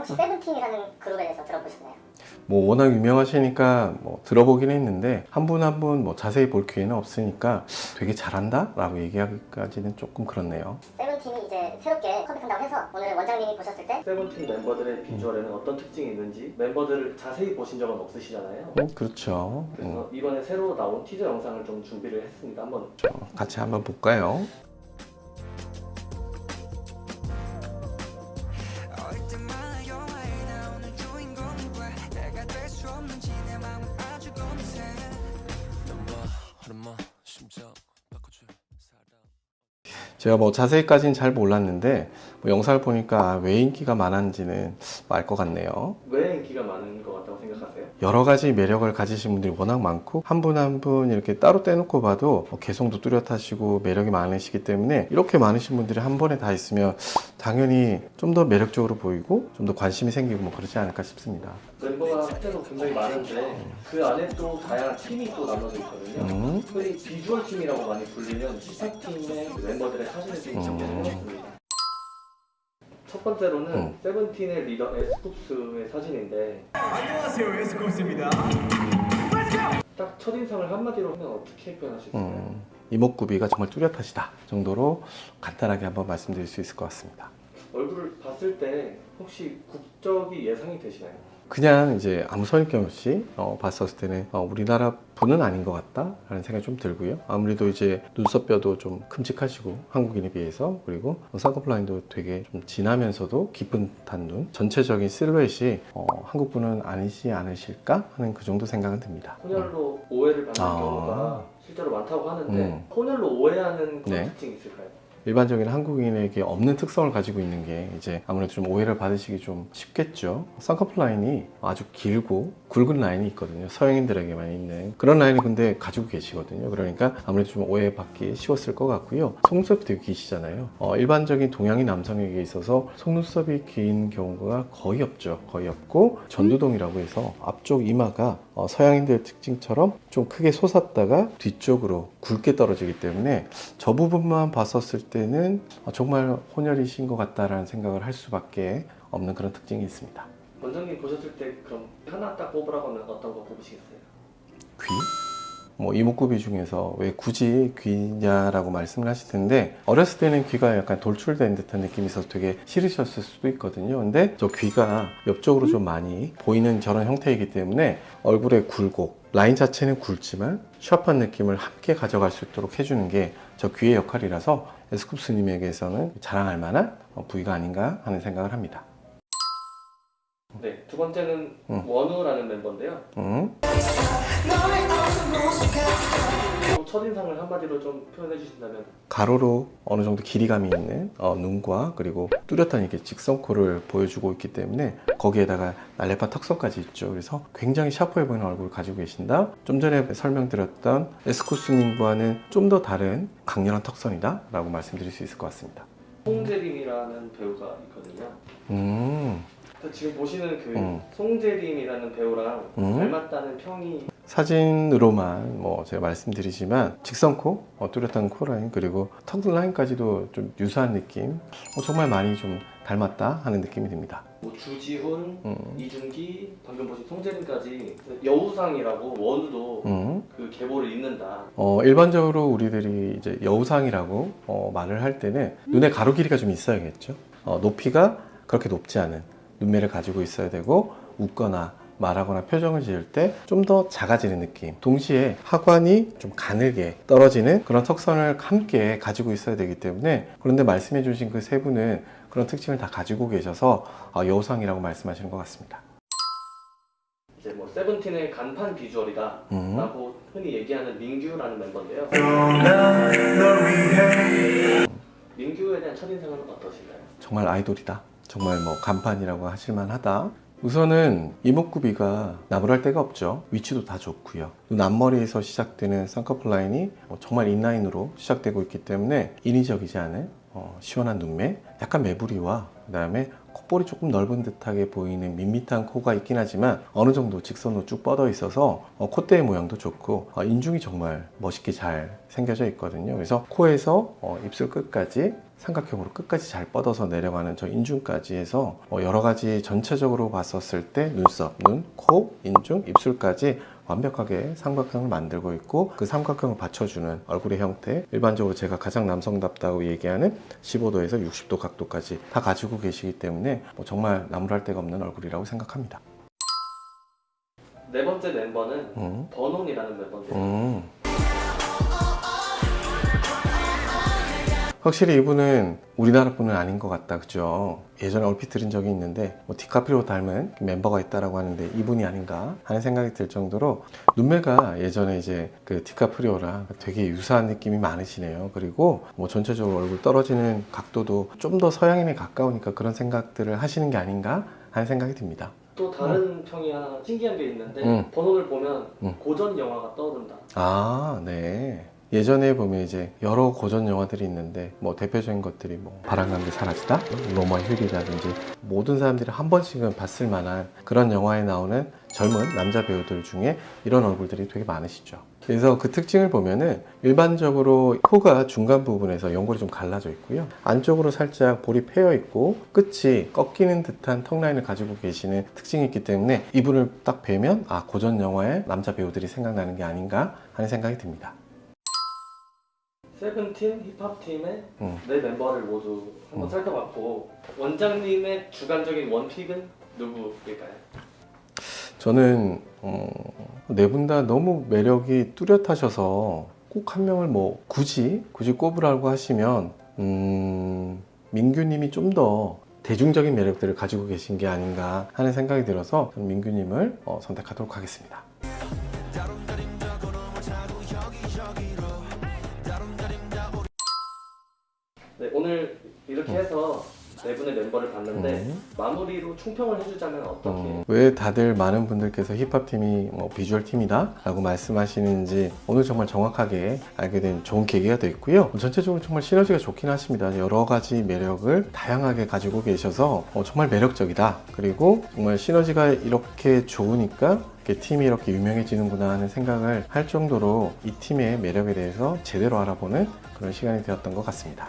혹시 세븐틴이라는 그룹에 대해서 들어보셨나요? 뭐 워낙 유명하시니까 뭐 들어보긴 했는데 한 분 한 분 뭐 자세히 볼 기회는 없으니까 되게 잘한다 라고 얘기하기까지는 조금 그렇네요. 세븐틴이 이제 새롭게 컴백한다고 해서 오늘 원장님이 보셨을 때 세븐틴 멤버들의 비주얼에는 어떤 특징이 있는지 멤버들을 자세히 보신 적은 없으시잖아요. 그렇죠. 그래서 이번에 새로 나온 티저 영상을 좀 준비를 했습니다. 한번 같이 한번 볼까요? 제가 뭐 자세히까지는 잘 몰랐는데 뭐 영상을 보니까 왜 인기가 많은지는 알 것 같네요. 왜 인기가 많은 것 같다고 생각하세요? 여러 가지 매력을 가지신 분들이 워낙 많고 한 분 한 분 이렇게 따로 떼놓고 봐도 개성도 뚜렷하시고 매력이 많으시기 때문에 이렇게 많으신 분들이 한 번에 다 있으면 당연히 좀 더 매력적으로 보이고 좀 더 관심이 생기고 뭐 그렇지 않을까 싶습니다. 멤버가 실제로 굉장히 많은데 그 안에 또 다양한 팀이 또 나눠져 있거든요. 흔히 비주얼 팀이라고 많이 불리는 시사팀의 멤버들의 사진을 좀 정리해봤습니다. 첫 번째로는 세븐틴의 리더 에스쿱스의 사진인데 안녕하세요, 에스쿱스입니다. 딱 첫인상을 한마디로 하면 어떻게 표현할 수 있을까요? 이목구비가 정말 뚜렷하시다 정도로 간단하게 한번 말씀드릴 수 있을 것 같습니다. 얼굴을 봤을 때 혹시 국적이 예상이 되시나요? 그냥 이제 아무 선입견 없이 봤었을 때는 우리나라 분은 아닌 것 같다 라는 생각이 좀 들고요. 아무래도 이제 눈썹뼈도 좀 큼직하시고 한국인에 비해서, 그리고 쌍꺼풀 라인도 되게 좀 진하면서도 깊은 듯한 전체적인 실루엣이 한국 분은 아니지 않으실까 하는 그 정도 생각은 듭니다. 혼혈로 오해를 받는 경우가 실제로 많다고 하는데 혼혈로 오해하는 그런 네. 특징이 있을까요? 일반적인 한국인에게 없는 특성을 가지고 있는 게 이제 아무래도 좀 오해를 받으시기 좀 쉽겠죠. 쌍꺼풀 라인이 아주 길고 굵은 라인이 있거든요. 서양인들에게만 있는 그런 라인을 근데 가지고 계시거든요. 그러니까 아무래도 좀 오해받기 쉬웠을 것 같고요. 속눈썹이 되게 기시잖아요. 일반적인 동양인 남성에게 있어서 속눈썹이 긴 경우가 거의 없죠. 거의 없고 전두동이라고 해서 앞쪽 이마가 서양인들 특징처럼 좀 크게 솟았다가 뒤쪽으로 굵게 떨어지기 때문에 저 부분만 봤었을 때는 정말 혼혈이신 것 같다라는 생각을 할 수밖에 없는 그런 특징이 있습니다. 원장님 보셨을 때 그럼 하나 딱 뽑으라고 하면 어떤 거 뽑으시겠어요? 귀? 뭐 이목구비 중에서 왜 굳이 귀냐라고 말씀을 하실 텐데 어렸을 때는 귀가 약간 돌출된 듯한 느낌이 있어서 되게 싫으셨을 수도 있거든요. 근데 저 귀가 옆쪽으로 좀 많이 보이는 저런 형태이기 때문에 얼굴의 굴곡, 라인 자체는 굵지만 샤프한 느낌을 함께 가져갈 수 있도록 해주는 게 저 귀의 역할이라서 에스쿱스님에게서는 자랑할 만한 부위가 아닌가 하는 생각을 합니다. 네, 두 번째는 원우라는 멤버인데요. 첫인상을 한마디로 좀 표현해 주신다면? 가로로 어느 정도 길이감이 있는 눈과 그리고 뚜렷한 이렇게 직선코를 보여주고 있기 때문에 거기에다가 날렵한 턱선까지 있죠. 그래서 굉장히 샤프해 보이는 얼굴을 가지고 계신다. 좀 전에 설명드렸던 에스쿠스님과는 좀 더 다른 강렬한 턱선이다 라고 말씀드릴 수 있을 것 같습니다. 송재림이라는 배우가 있거든요. 지금 보시는 그 송재림이라는 배우랑 닮았다는 평이 사진으로만 뭐 제가 말씀드리지만 직선코, 뚜렷한 코라인, 그리고 턱 라인까지도 좀 유사한 느낌, 정말 많이 좀 닮았다 하는 느낌이 듭니다. 뭐 주지훈, 이준기, 방금 보신 송재림까지 여우상이라고 원우도 그 계보를 잇는다. 일반적으로 우리들이 이제 여우상이라고 말을 할 때는 눈의 가로 길이가 좀 있어야겠죠. 높이가 그렇게 높지 않은 눈매를 가지고 있어야 되고 웃거나 말하거나 표정을 지을 때 좀 더 작아지는 느낌, 동시에 하관이 좀 가늘게 떨어지는 그런 턱선을 함께 가지고 있어야 되기 때문에, 그런데 말씀해 주신 그 세 분은 그런 특징을 다 가지고 계셔서 여우상이라고 말씀하시는 것 같습니다. 이제 뭐 세븐틴의 간판 비주얼이다 라고 흔히 얘기하는 민규라는 멤버인데요. 민규에 대한 첫인상은 어떠신가요? 정말 아이돌이다, 정말 뭐 간판이라고 하실만 하다. 우선은 이목구비가 나무랄 데가 없죠. 위치도 다 좋고요. 눈 앞머리에서 시작되는 쌍꺼풀 라인이 정말 인라인으로 시작되고 있기 때문에 인위적이지 않은 시원한 눈매, 약간 매부리와 그 다음에 콧볼이 조금 넓은 듯하게 보이는 밋밋한 코가 있긴 하지만 어느 정도 직선으로 쭉 뻗어 있어서 콧대 모양도 좋고 인중이 정말 멋있게 잘 생겨져 있거든요. 그래서 코에서 입술 끝까지 삼각형으로 끝까지 잘 뻗어서 내려가는 저 인중까지 해서 여러 가지 전체적으로 봤었을 때 눈썹, 눈, 코, 인중, 입술까지 완벽하게 삼각형을 만들고 있고 그 삼각형을 받쳐주는 얼굴의 형태, 일반적으로 제가 가장 남성답다고 얘기하는 15도에서 60도 각도까지 다 가지고 계시기 때문에 정말 나무랄 데가 없는 얼굴이라고 생각합니다. 네 번째 멤버는 버논이라는 멤버인데요. 확실히 이분은 우리나라 분은 아닌 것 같다, 그죠? 예전에 얼핏 들은 적이 있는데 디카프리오 닮은 멤버가 있다라고 하는데 이분이 아닌가 하는 생각이 들 정도로 눈매가 예전에 이제 그 디카프리오랑 되게 유사한 느낌이 많으시네요. 그리고 전체적으로 얼굴 떨어지는 각도도 좀 더 서양인에 가까우니까 그런 생각들을 하시는 게 아닌가 하는 생각이 듭니다. 또 다른 평이 하나 신기한 게 있는데 버논을 보면 고전 영화가 떠오른다. 아, 네. 예전에 보면 이제 여러 고전 영화들이 있는데 대표적인 것들이 바람감기 사라지다, 로마의 휴일이라든지 모든 사람들이 한 번씩은 봤을 만한 그런 영화에 나오는 젊은 남자 배우들 중에 이런 얼굴들이 되게 많으시죠. 그래서 그 특징을 보면은 일반적으로 코가 중간 부분에서 연골이 좀 갈라져 있고요. 안쪽으로 살짝 볼이 패여 있고 끝이 꺾이는 듯한 턱 라인을 가지고 계시는 특징이 있기 때문에 이분을 딱 뵈면 고전 영화의 남자 배우들이 생각나는 게 아닌가 하는 생각이 듭니다. 세븐틴 힙합팀의 네 멤버를 모두 한번 살펴봤고 원장님의 주관적인 원픽은 누구일까요? 저는 네 분 다 너무 매력이 뚜렷하셔서 꼭 한 명을 굳이 꼽으라고 하시면 민규님이 좀 더 대중적인 매력들을 가지고 계신 게 아닌가 하는 생각이 들어서 저는 민규님을 선택하도록 하겠습니다. 네, 오늘 이렇게 해서 네 분의 멤버를 봤는데 마무리로 총평을 해주자면 어떻게? 왜 다들 많은 분들께서 힙합팀이 비주얼 팀이다 라고 말씀하시는지 오늘 정말 정확하게 알게 된 좋은 계기가 됐고요. 전체적으로 정말 시너지가 좋긴 하십니다. 여러 가지 매력을 다양하게 가지고 계셔서 정말 매력적이다. 그리고 정말 시너지가 이렇게 좋으니까 팀이 이렇게 유명해지는구나 하는 생각을 할 정도로 이 팀의 매력에 대해서 제대로 알아보는 그런 시간이 되었던 것 같습니다.